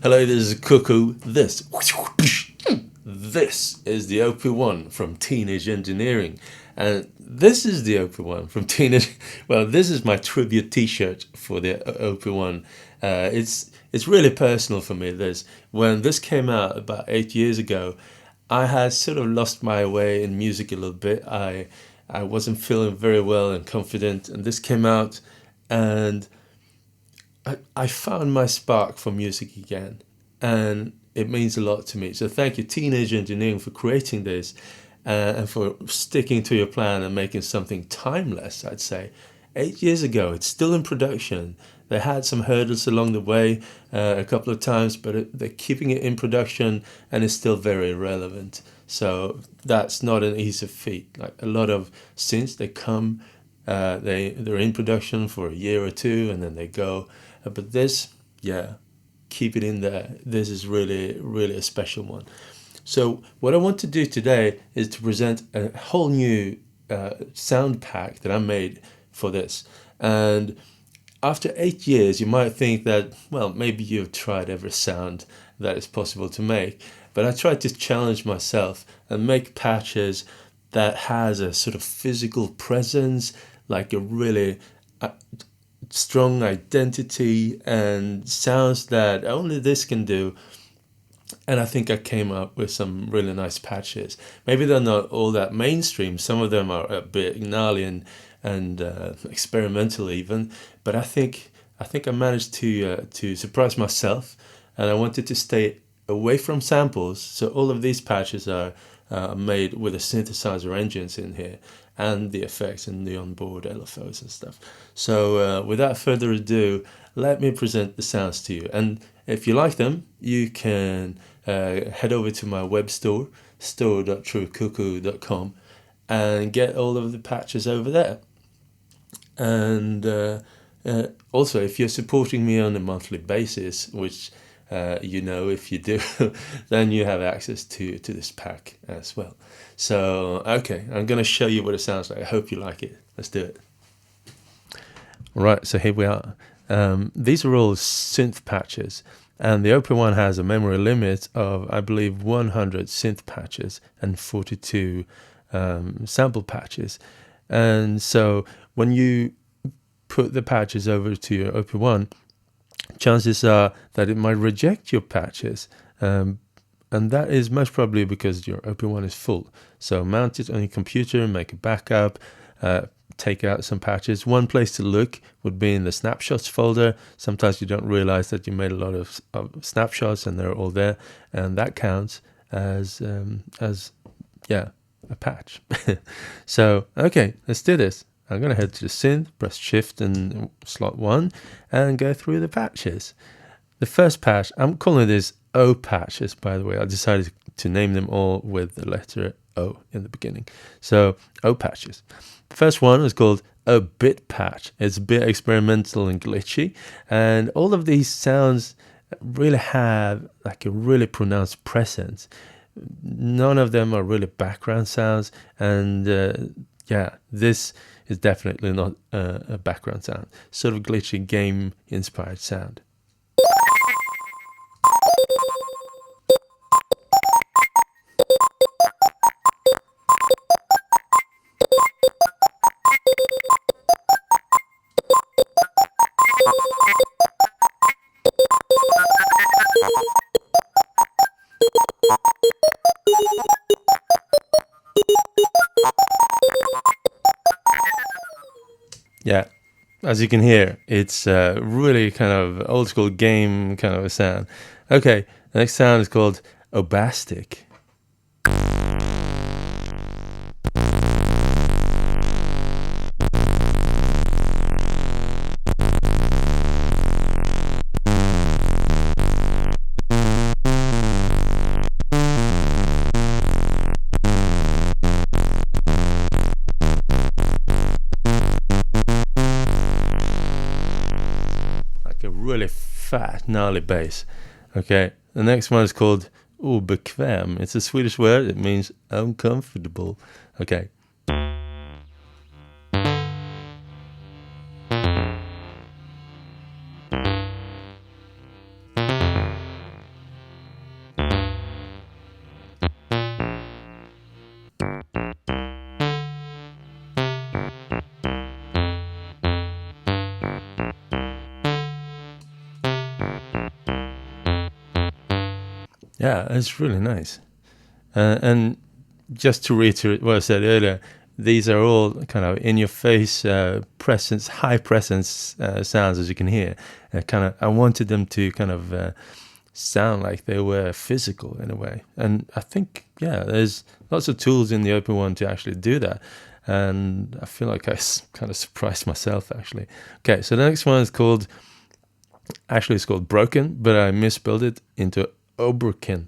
Hello, this is Cuckoo. This is the OP-1 from Teenage Engineering. And this is the OP-1 from Teenage... Well, this is my tribute t-shirt for the OP-1. It's really personal for me, this. When this came out about 8 years ago, I had sort of lost my way in music a little bit. I wasn't feeling very well and confident, and this came out, and I found my spark for music again, and it means a lot to me. So thank you, Teenage Engineering, for creating this and for sticking to your plan and making something timeless, I'd say. 8 years ago, it's still in production. They had some hurdles along the way a couple of times, but they're keeping it in production and it's still very relevant. So that's not an easy feat. Like a lot of synths, they come, they're in production for a year or two and then they go. But this, yeah, keep it in there. This is really, really a special one. So what I want to do today is to present a whole new sound pack that I made for this. And after 8 years, you might think that, well, maybe you've tried every sound that is possible to make. But I tried to challenge myself and make patches that has a sort of physical presence, like a really strong identity and sounds that only this can do. And I think I came up with some really nice patches. Maybe they're not all that mainstream. Some of them are a bit gnarly and experimental even. But I think I managed to surprise myself, and I wanted to stay away from samples. So all of these patches are made with the synthesizer engines in here, and the effects and the onboard LFOs and stuff. So without further ado, let me present the sounds to you. And if you like them, you can head over to my web store, store.truecuckoo.com, and get all of the patches over there. And also, if you're supporting me on a monthly basis, which if you do, then you have access to this pack as well. So, okay, I'm going to show you what it sounds like. I hope you like it. Let's do it. All right, so here we are. These are all synth patches, and the OP-1 has a memory limit of, I believe, 100 synth patches and 42 sample patches. And so when you put the patches over to your OP-1, chances are that it might reject your patches, and that is most probably because your OP-1 is full. So mount it on your computer, make a backup, take out some patches. One place to look would be in the snapshots folder. Sometimes you don't realize that you made a lot of snapshots and they're all there, and that counts as a patch. So okay, let's do this. I'm going to head to the synth, press shift and slot 1 and go through the patches. The first patch, I'm calling this O patches, by the way. I decided to name them all with the letter O in the beginning. So O patches. The first one is called a bit patch. It's a bit experimental and glitchy, and all of these sounds really have like a really pronounced presence. None of them are really background sounds, and this is definitely not a background sound. Sort of glitchy game-inspired sound. Yeah, as you can hear, it's really kind of old school game kind of a sound. Okay, the next sound is called obastic. A really fat, gnarly bass. Okay, the next one is called obekväm. It's a Swedish word. It means uncomfortable. Okay. Yeah, it's really nice. And just to reiterate what I said earlier, these are all kind of in your face presence, high presence sounds, as you can hear. I wanted them to kind of sound like they were physical in a way. And I think, yeah, there's lots of tools in the OP-1 to actually do that. And I feel like I kind of surprised myself, actually. Okay, so the next one is called, actually it's called Broken, but I misspelled it into Obroken.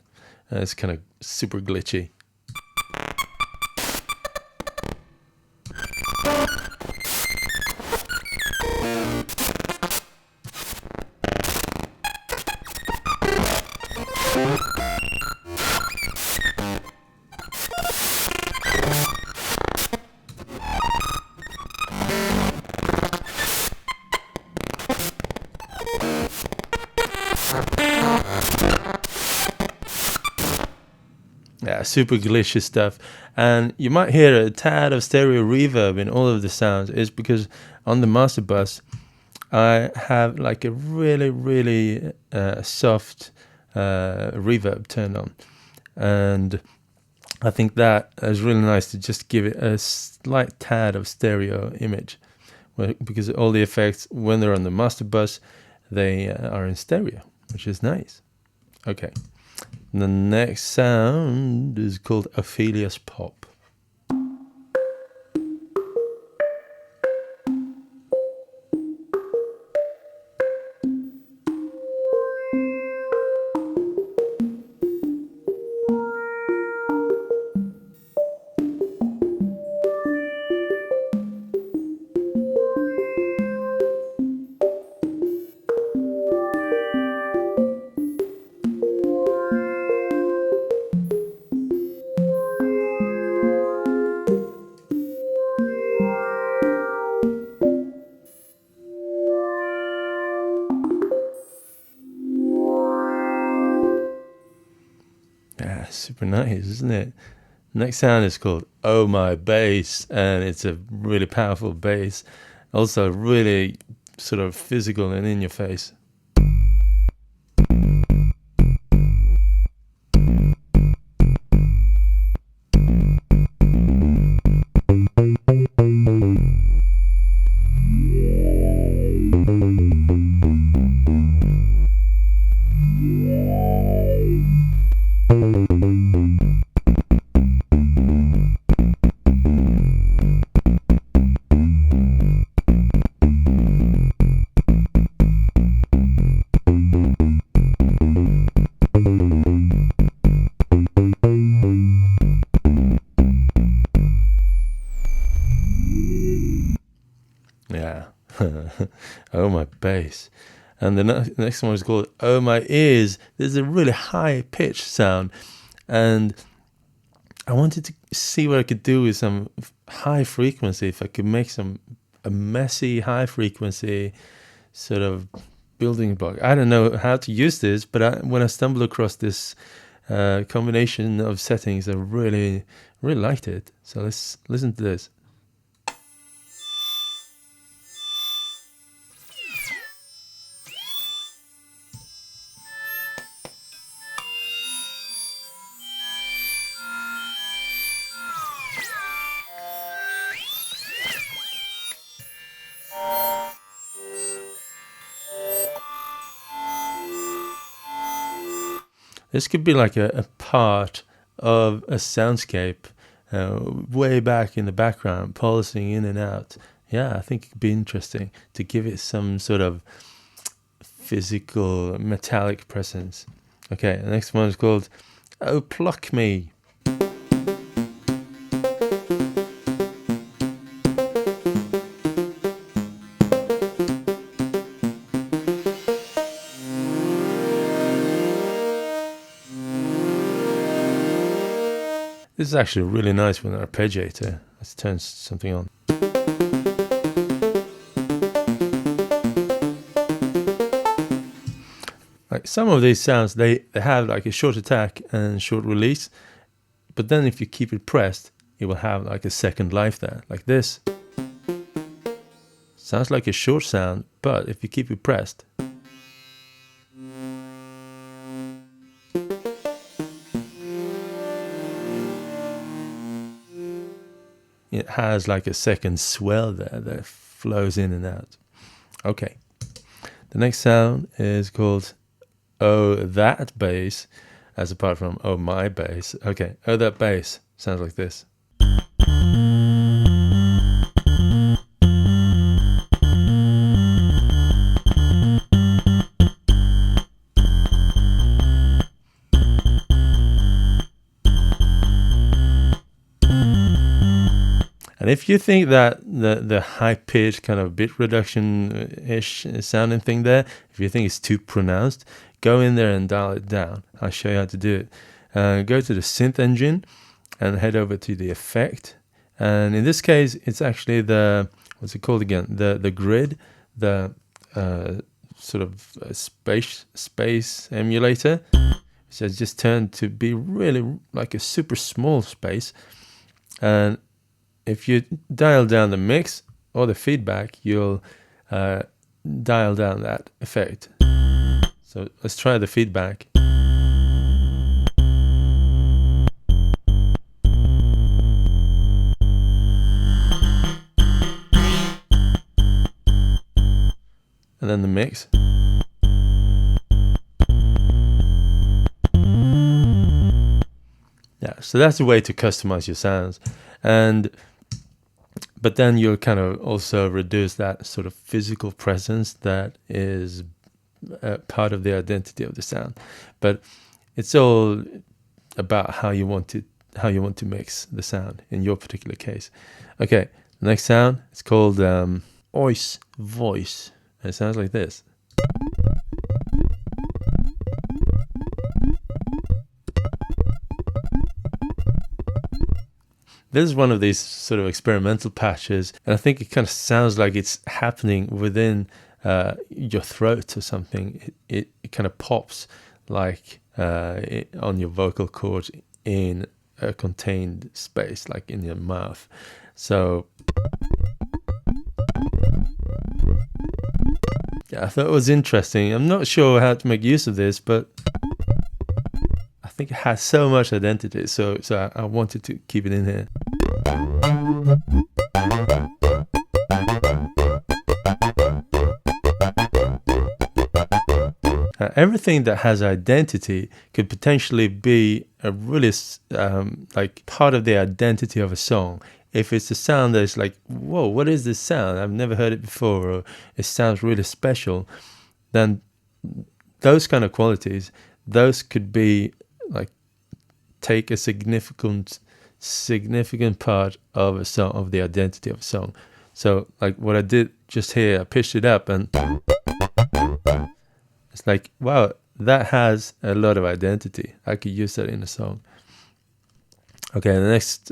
It's kind of super glitchy. Yeah, super glitchy stuff. And you might hear a tad of stereo reverb in all of the sounds. It's because on the master bus, I have like a really, really soft reverb turned on. And I think that is really nice to just give it a slight tad of stereo image. Because all the effects, when they're on the master bus, they are in stereo, which is nice. Okay. The next sound is called Ophelia's Pop. Yeah, super nice, isn't it? Next sound is called Oh My Bass, and it's a really powerful bass. Also really sort of physical and in your face. Yeah. Oh my bass. And the next one is called Oh My Ears. There's a really high pitched sound, and I wanted to see what I could do with some high frequency, if I could make a messy high frequency sort of building block. I don't know how to use this, but when I stumbled across this combination of settings, I really liked it. So let's listen to this. This could be like a part of a soundscape way back in the background, pulsing in and out. Yeah, I think it could be interesting to give it some sort of physical metallic presence. Okay, the next one is called Oh Pluck Me. This is actually really nice with an arpeggiator. Let's turn something on. Like some of these sounds, they have like a short attack and short release, but then if you keep it pressed, it will have like a second life there. Like this. Sounds like a short sound, but if you keep it pressed, it has like a second swell there that flows in and out. Okay, the next sound is called "Oh That Bass," as apart from "Oh My Bass." Okay, "Oh That Bass" sounds like this. And if you think that the high pitch kind of bit reduction-ish sounding thing there, if you think it's too pronounced, go in there and dial it down. I'll show you how to do it. Go to the synth engine and head over to the effect. And in this case, it's actually the, what's it called again? The grid, the sort of space emulator. So it's just turned to be really like a super small space. And if you dial down the mix or the feedback, you'll dial down that effect. So let's try the feedback. And then the mix. Yeah, so that's a way to customize your sounds. But then you'll kind of also reduce that sort of physical presence that is part of the identity of the sound. But it's all about how you want to mix the sound in your particular case. Okay, the next sound, it's called Ois Voice. And it sounds like this. This is one of these sort of experimental patches, and I think it kind of sounds like it's happening within your throat or something. It kind of pops like on your vocal cords in a contained space, like in your mouth. So yeah, I thought it was interesting. I'm not sure how to make use of this, but I think it has so much identity, so I wanted to keep it in here. Everything that has identity could potentially be a really like part of the identity of a song. If it's a sound that's like, whoa, what is this sound? I've never heard it before, or it sounds really special, then those kind of qualities, those could be like take a significant part of a song, of the identity of a song. So like what I did just here, I pitched it up and it's like, wow, that has a lot of identity. I could use that in a song. Okay, the next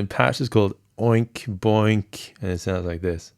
patch is called Oink Boink, and it sounds like this.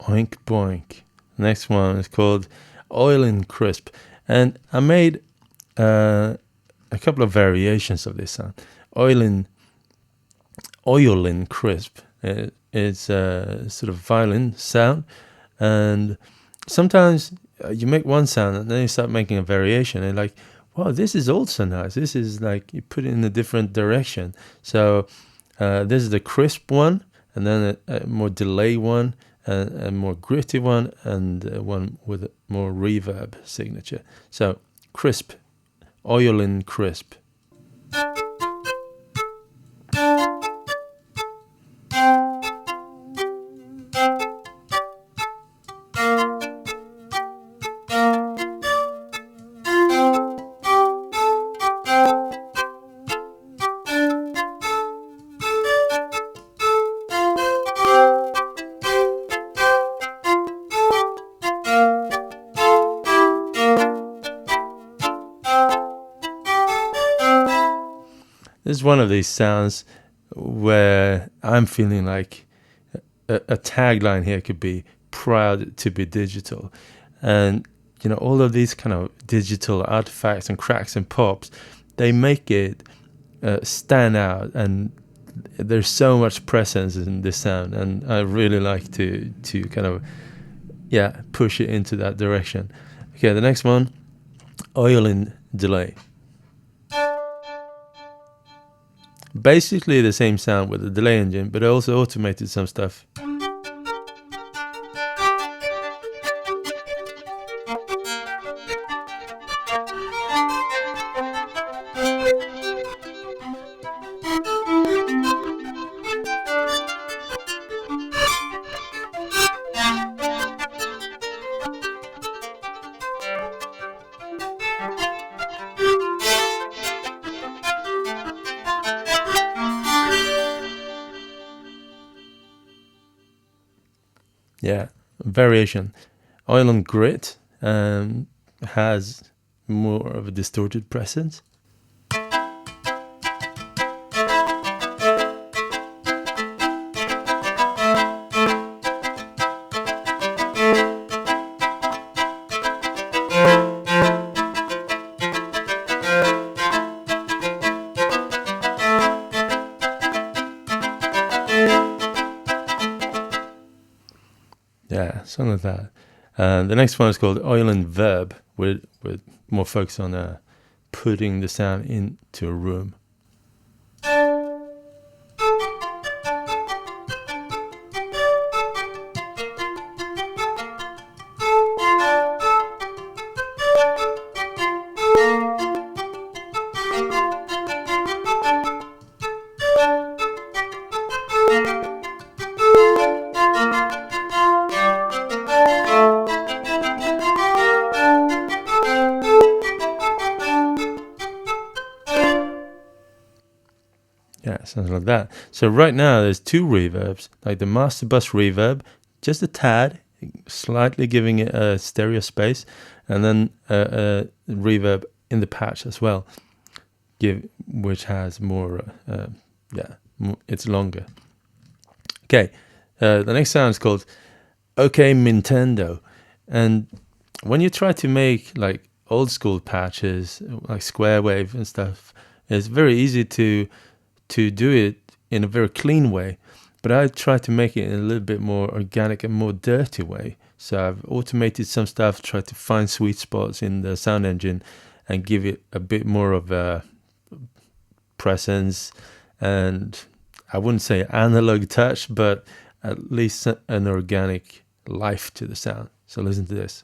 Oink Boink. Next one is called Oilin' Crisp. And I made a couple of variations of this sound. Oilin' Crisp. It's a sort of violin sound. And sometimes you make one sound and then you start making a variation. And like, wow, this is also nice. This is like, you put it in a different direction. So this is the crisp one, and then a more delay one, a more gritty one, and one with a more reverb signature. So crisp, Oilin' Crisp. This is one of these sounds where I'm feeling like a tagline here could be proud to be digital. And, you know, all of these kind of digital artifacts and cracks and pops, they make it stand out, and there's so much presence in this sound, and I really like to kind of push it into that direction. Okay, the next one, oil in delay. Basically the same sound with the delay engine, but I also automated some stuff. Yeah, variation. Oil on grit has more of a distorted presence. Yeah, something like that. The next one is called oil and verb, with more focus on putting the sound into a room. Yeah, something like that. So right now there's two reverbs, like the master bus reverb, just a tad, slightly giving it a stereo space, and then a reverb in the patch as well, which has more, it's longer. Okay, the next sound is called OK Nintendo, and when you try to make like old school patches, like square wave and stuff, it's very easy to do it in a very clean way, but I try to make it in a little bit more organic and more dirty way. So I've automated some stuff, tried to find sweet spots in the sound engine and give it a bit more of a presence, and I wouldn't say analog touch, but at least an organic life to the sound. So listen to this.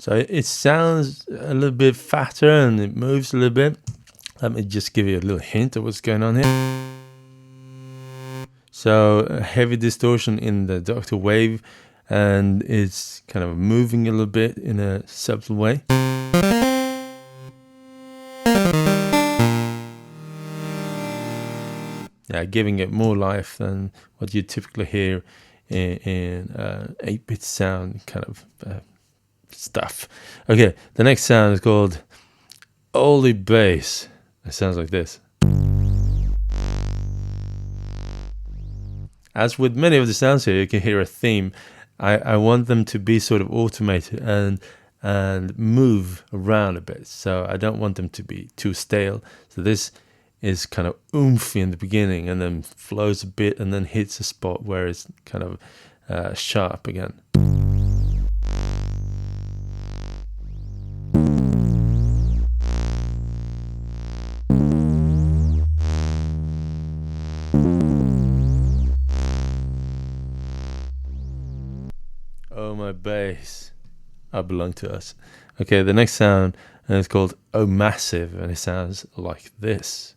So it sounds a little bit fatter and it moves a little bit. Let me just give you a little hint of what's going on here. So a heavy distortion in the doctor wave, and it's kind of moving a little bit in a subtle way. Yeah, giving it more life than what you typically hear in 8-bit sound kind of stuff. Okay, the next sound is called Oli Bass. It sounds like this. As with many of the sounds here, you can hear a theme. I want them to be sort of automated and move around a bit. So I don't want them to be too stale. So this is kind of oomphy in the beginning and then flows a bit and then hits a spot where it's kind of sharp again. Oh, my bass. I belong to us. Okay, the next sound is called Oh Massive, and it sounds like this.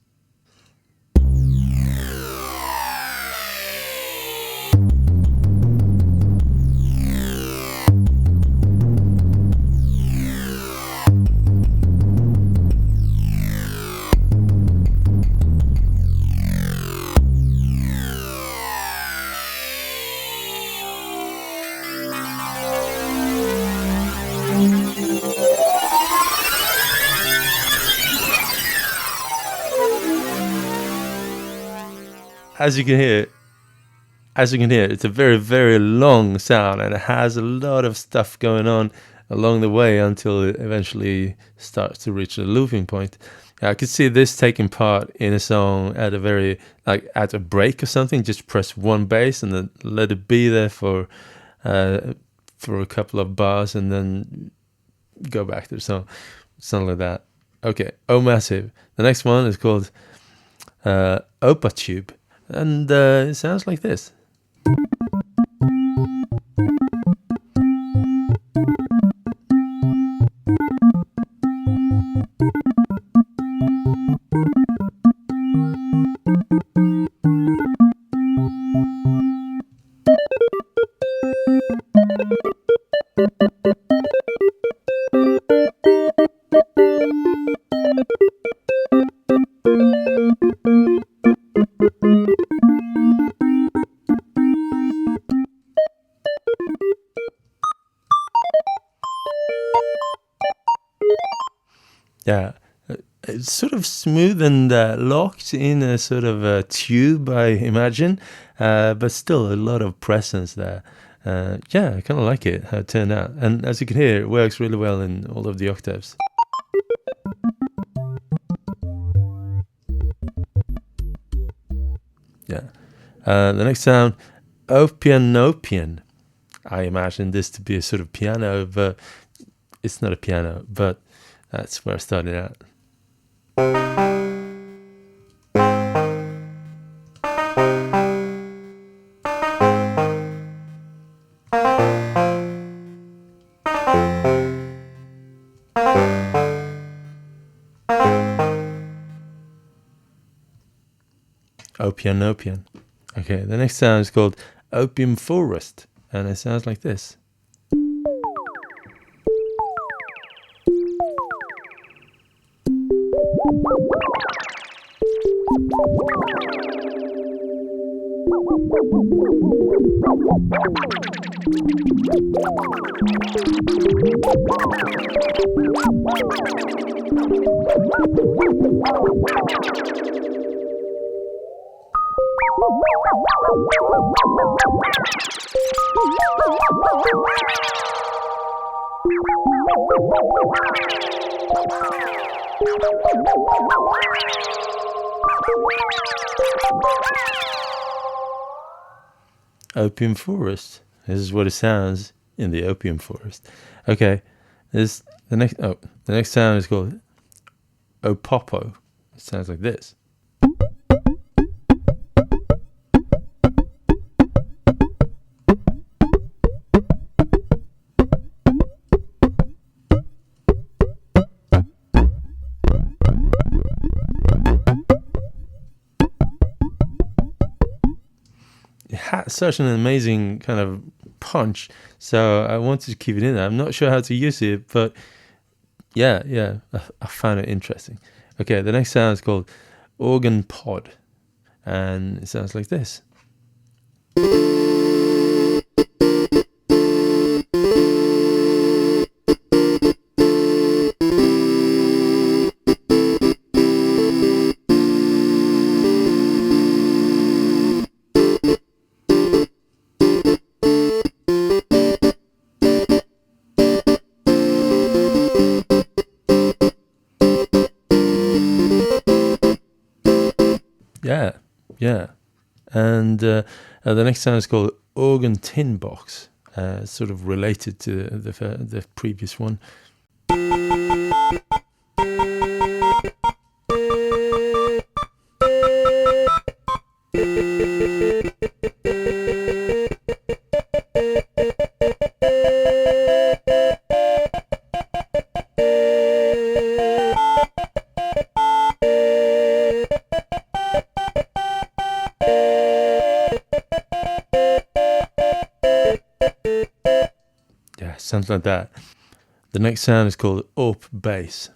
as you can hear, it's a very, very long sound, and it has a lot of stuff going on along the way until it eventually starts to reach the looping point. I could see this taking part in a song at at a break or something. Just press one bass and then let it be there for a couple of bars, and then go back to the song, something like that. Okay, O Massive. The next one is called OPOP, and it sounds like this. Yeah, it's sort of smooth and locked in a sort of a tube, I imagine, but still a lot of presence there. Yeah, I kind of like it, how it turned out. And as you can hear, it works really well in all of the octaves. Yeah. The next sound, Pianopian. I imagine this to be a sort of piano, but it's not a piano, but that's where I started out. Pianopian. Okay, the next sound is called Opium Forest, and it sounds like this. Opium Forest. This is what it sounds in the opium forest. Okay, the next sound is called OPOP. It sounds like this. It had such an amazing kind of punch, so I wanted to keep it in there. I'm not sure how to use it, but yeah, I found it interesting. Okay, the next sound is called organ pod, and it sounds like this. Yeah. And the next sound is called organ tin box, sort of related to the previous one. Something like that. The next sound is called OP bass.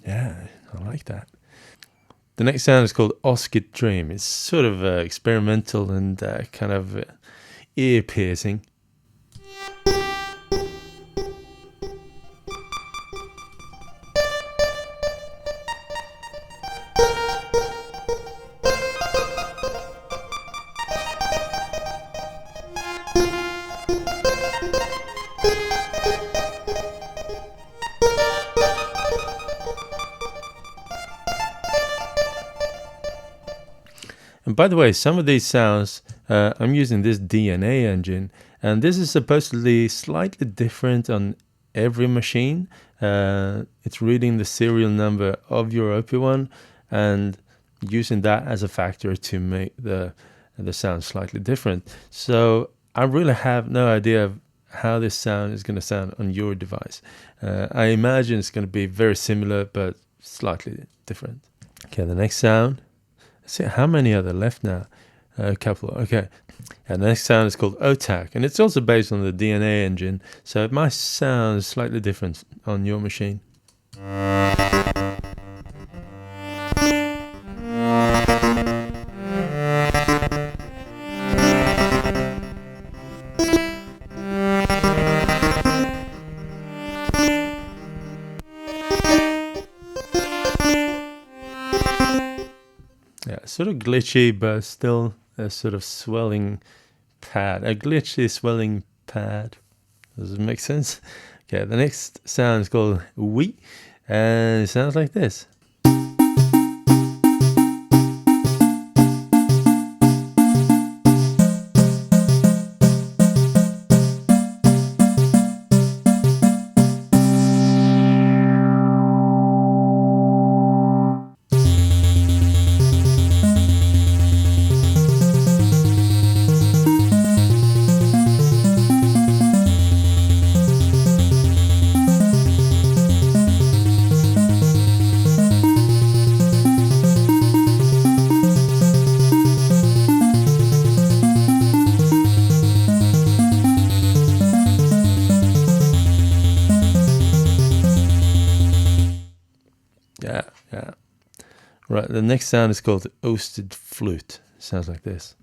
Yeah, I like that. The next sound is called Oscar Dream. It's sort of experimental and kind of ear-piercing. And by the way, some of these sounds, I'm using this DNA engine, and this is supposedly slightly different on every machine. It's reading the serial number of your OP-1 and using that as a factor to make the sound slightly different. So I really have no idea of how this sound is going to sound on your device. I imagine it's going to be very similar, but slightly different. Okay, the next sound. Let's see, how many are there left now? A couple. Okay. And the next sound is called OTAC, and it's also based on the DNA engine, so it might sound slightly different on your machine. Yeah, sort of glitchy, but still a sort of swelling pad. A glitchy swelling pad. Does it make sense? Okay, the next sound is called "we," and it sounds like this. Yeah. Right, the next sound is called Oasted Flute. Sounds like this.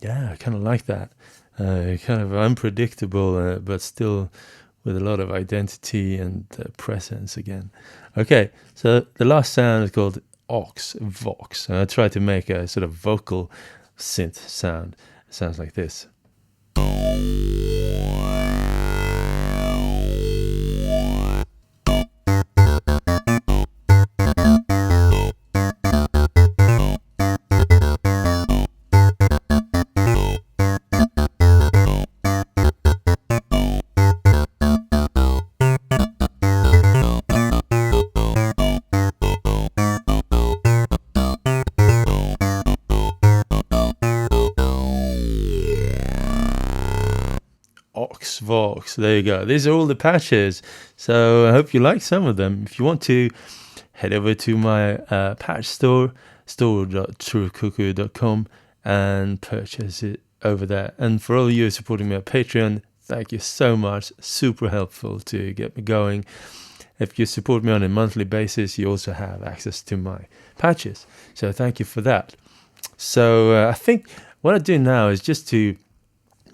Yeah, I kind of like that. Kind of unpredictable, but still with a lot of identity and presence again. Okay, so the last sound is called Vox. And I try to make a sort of vocal synth sound. It sounds like this. Vox, there you go. These are all the patches, so I hope you like some of them. If you want to, head over to my patch store, store.truecuckoo.com, and purchase it over there. And for all of you supporting me on Patreon, thank you so much. Super helpful to get me going. If you support me on a monthly basis, you also have access to my patches, so thank you for that. So I think what I do now is just to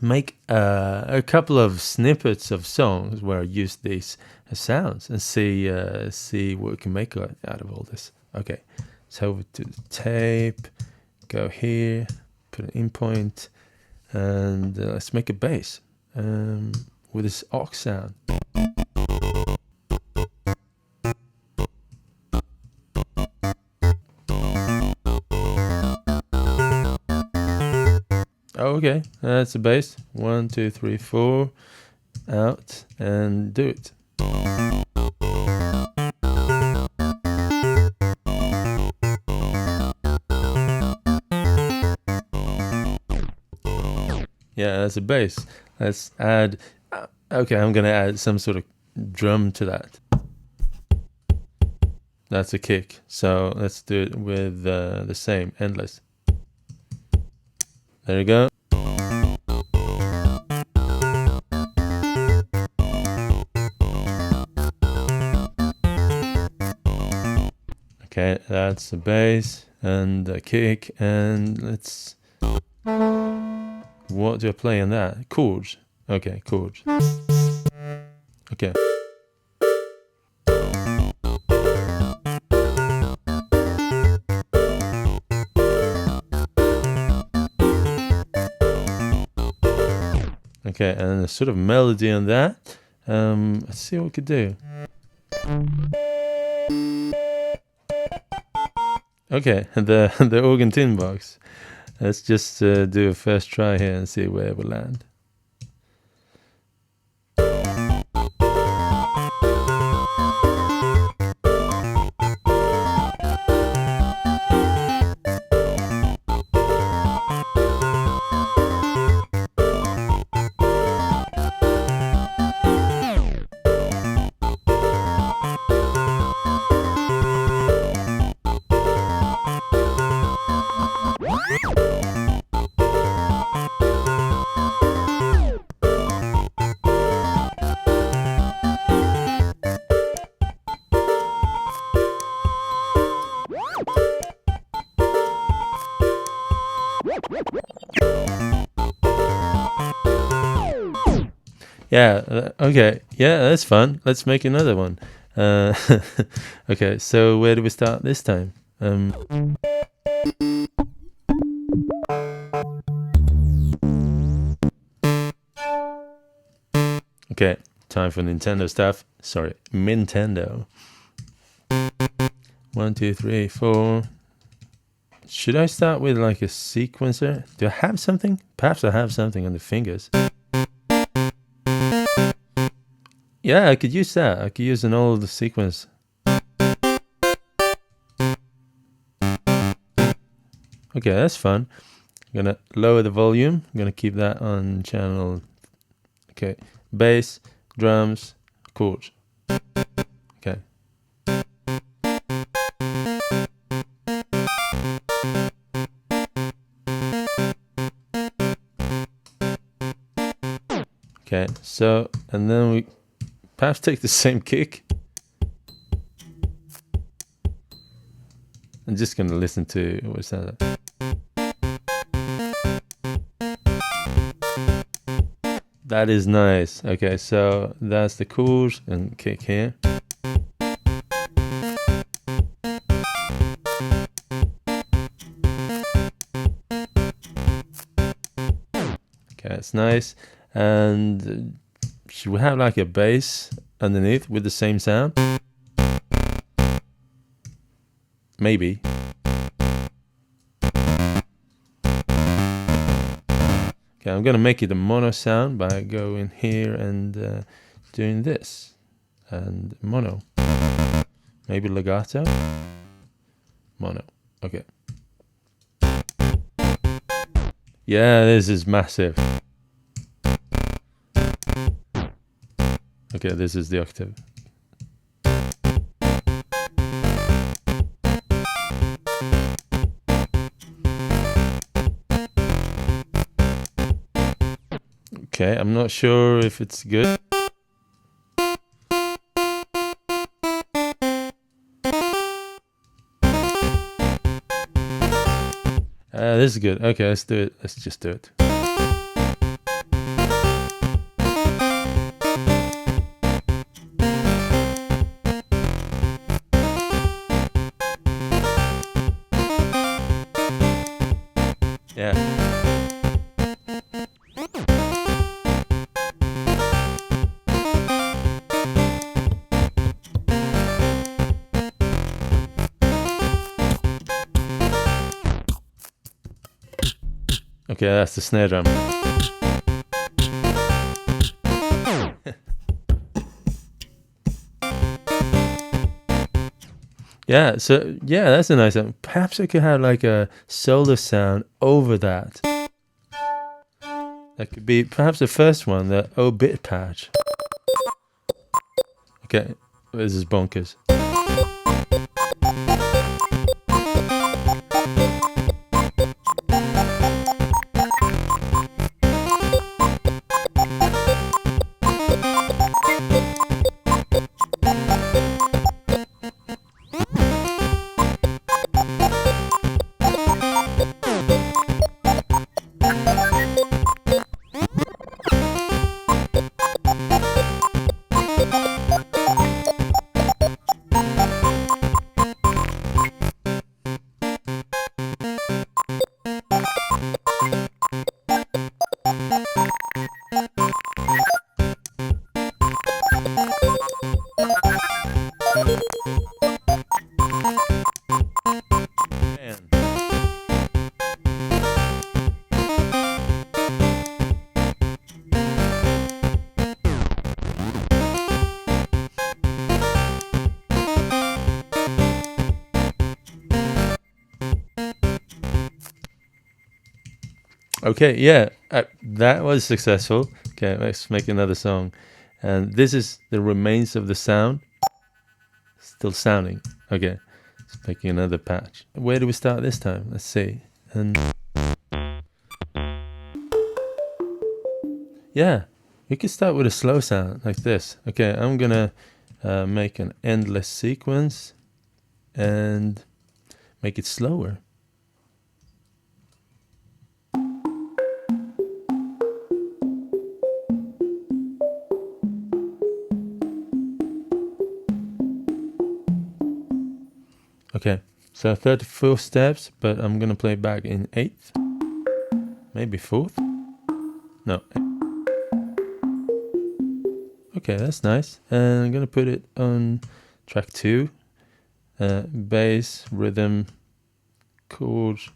make a couple of snippets of songs where I use these sounds and see what we can make out of all this. Okay, so over to the tape, go here, put an in point, and let's make a bass with this aux sound. Okay, that's the bass. 1, 2, 3, 4. Out and do it. Yeah, that's a bass. Let's add. Okay, I'm gonna add some sort of drum to that. That's a kick. So let's do it with the same endless. There you go. Okay, that's the bass and the kick, and let's. What do I play on that? Chords. Okay, chords. Okay. Okay, and a sort of melody on that. Let's see what we could do. Okay, the organ tin box. Let's just do a first try here and see where we land. Yeah, okay. Yeah, that's fun. Let's make another one. Okay, so where do we start this time? Okay, time for Nintendo stuff. Sorry, Nintendo. 1, 2, 3, 4. Should I start with like a sequencer? Do I have something? Perhaps I have something on the fingers. Yeah, I could use that. I could use an old sequence. Okay, that's fun. I'm gonna lower the volume. I'm gonna keep that on channel. Okay, bass, drums, chords. Okay. Okay, so, and then we perhaps take the same kick. I'm just gonna listen to what's that? That is nice. Okay, so that's the chord and kick here. Okay, that's nice. And should we have like a bass underneath with the same sound? Maybe. Okay, I'm gonna make it a mono sound by going here and doing this and mono. Maybe legato. Mono. Okay. Yeah, this is massive. Okay, this is the octave. Okay, I'm not sure if it's good. This is good. Okay, let's do it. Let's just do it. Yeah. Okay, that's the snare drum. Yeah, so yeah, that's a nice one. Perhaps I could have like a solo sound over that. That could be perhaps the first one, the O-bit patch. Okay, this is Bonkers. Okay, yeah, that was successful. Okay, let's make another song. And this is the remains of the sound. Still sounding. Okay, let's make another patch. Where do we start this time? Let's see. And yeah, we can start with a slow sound like this. Okay, I'm gonna make an endless sequence and make it slower. Okay, so 34 steps, but I'm gonna play back in 8th, maybe 4th. No. Okay, that's nice. And I'm gonna put it on track 2. Bass, rhythm, chords.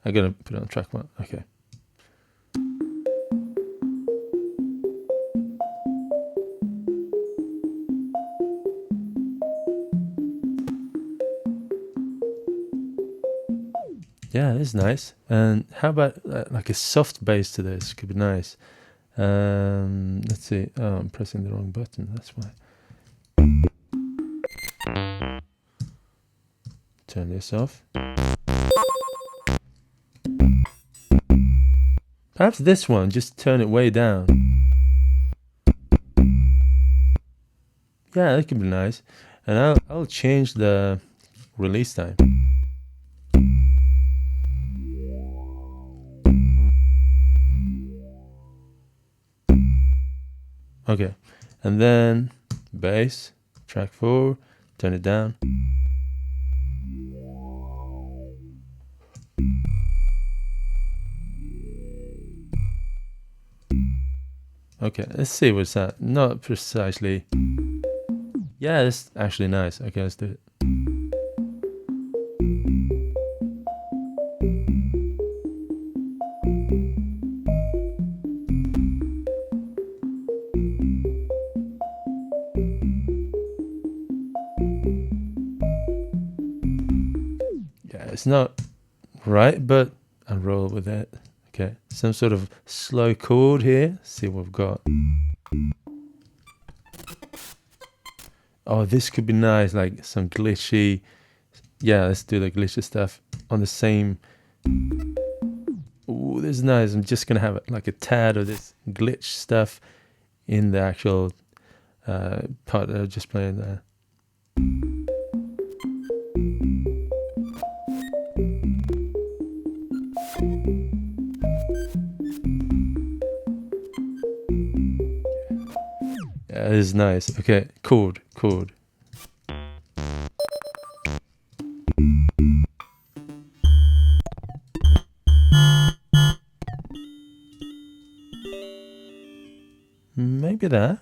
I'm gonna put it on track 1. Okay. Yeah, it's nice. And how about like a soft bass to this? Could be nice. Let's see. Oh, I'm pressing the wrong button. That's why. Turn this off. Perhaps this one, just turn it way down. Yeah, that could be nice. And I'll change the release time. Okay, and then bass, track 4, turn it down. Okay, let's see what's that. Not precisely. Yeah, that's actually nice. Okay, let's do it. Yeah, it's not right, but I'll roll with it. Okay, some sort of slow chord here. Let's see what we've got. Oh, this could be nice, like some glitchy. Yeah, let's do the glitchy stuff on the same. Ooh, this is nice. I'm just gonna have like a tad of this glitch stuff in the actual part that I just played there. Yeah, this is nice. Okay, chord. Maybe that.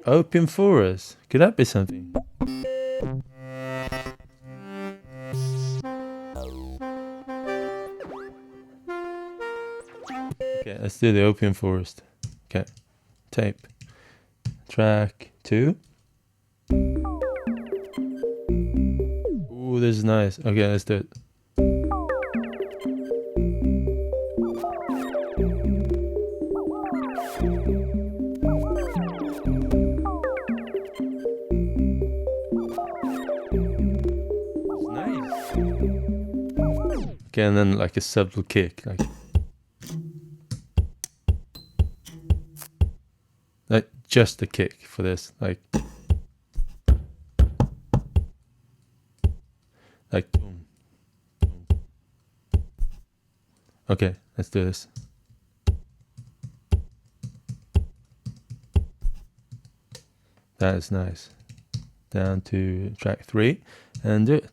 Opium for us. Could that be something? Okay, let's do the Opium Forest. Okay, tape. Track 2. Ooh, this is nice. Okay, let's do it. Okay, and then like a subtle kick, like just a kick for this, like boom, boom. Okay, let's do this. That is nice. Down to track 3 and do it.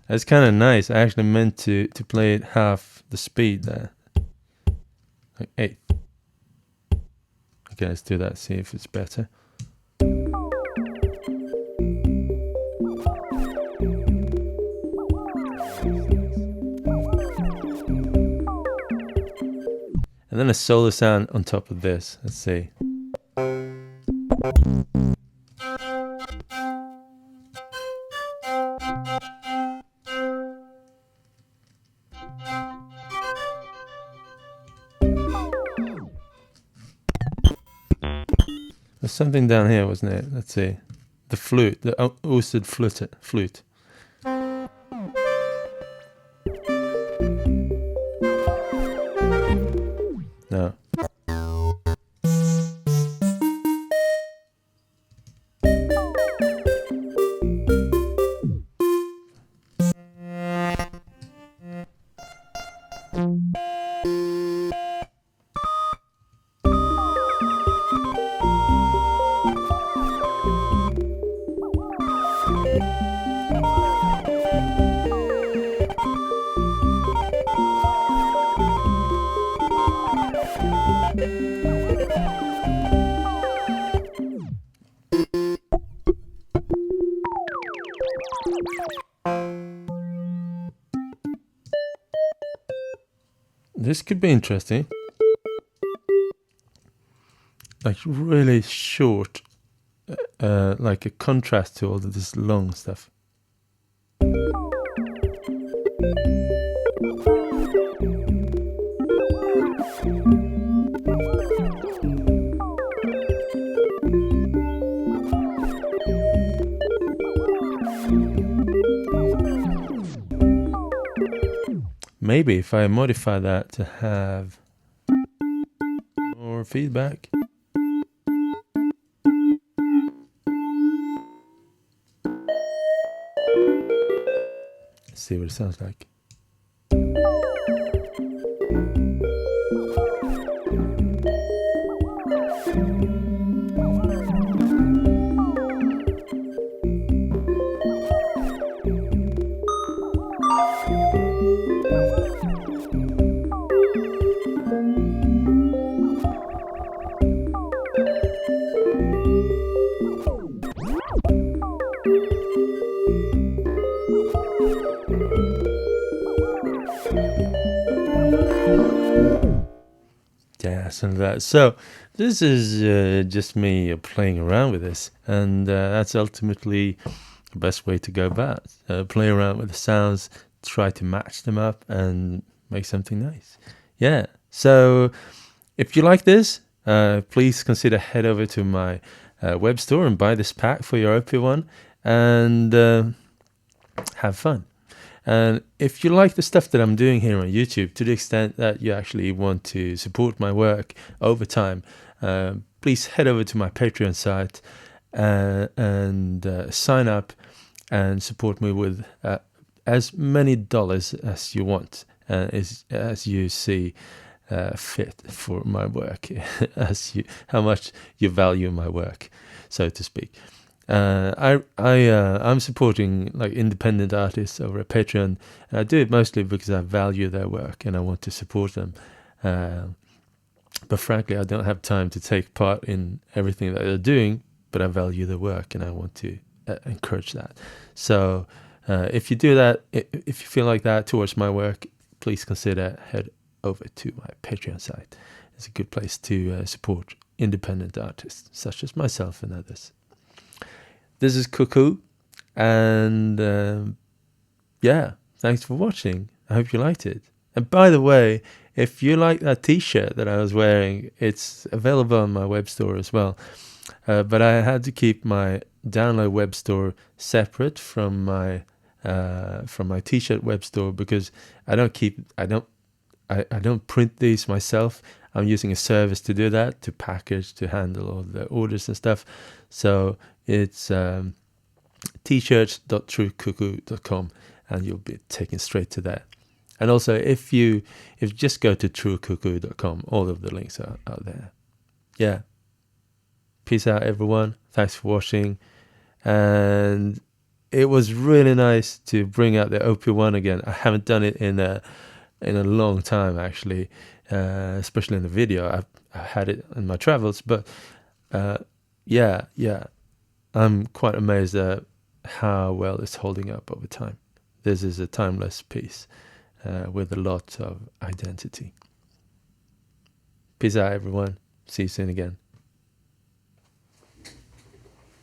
That's kind of nice. I actually meant to play it half the speed there. Like 8. Okay, let's do that, see if it's better. And then a solo sound on top of this. Let's see. There's something down here, wasn't it? Let's see. The flute, the ousted flute. No. This could be interesting. Like really short, like a contrast to all of this long stuff. Maybe if I modify that to have more feedback. Let's see what it sounds like. Yeah, some of that. So this is just me playing around with this, and that's ultimately the best way to go about play around with the sounds, try to match them up and make something nice. Yeah, so if you like this, please consider head over to my web store and buy this pack for your OP-1 and have fun. And if you like the stuff that I'm doing here on YouTube, to the extent that you actually want to support my work over time, please head over to my Patreon site and sign up and support me with as many dollars as you want, as you see fit for my work, how much you value my work, so to speak. I'm supporting like independent artists over at Patreon, and I do it mostly because I value their work and I want to support them. But frankly, I don't have time to take part in everything that they're doing, but I value their work and I want to encourage that. So if you do that, if you feel like that towards my work, please consider head over to my Patreon site. It's a good place to support independent artists such as myself and others. This is Cuckoo, and yeah, thanks for watching. I hope you liked it. And by the way, if you like that t-shirt that I was wearing, it's available on my web store as well. But I had to keep my download web store separate from my t-shirt web store because I don't print these myself. I'm using a service to do that, to package, to handle all the orders and stuff. So it's t-shirts.truecuckoo.com, and you'll be taken straight to that. And also, if you just go to truecuckoo.com, all of the links are there. Yeah. Peace out, everyone. Thanks for watching. And it was really nice to bring out the OP-1 again. I haven't done it in a long time, actually, especially in the video. I've had it in my travels, but yeah, I'm quite amazed at how well it's holding up over time. This is a timeless piece with a lot of identity. Peace out, everyone. See you soon again.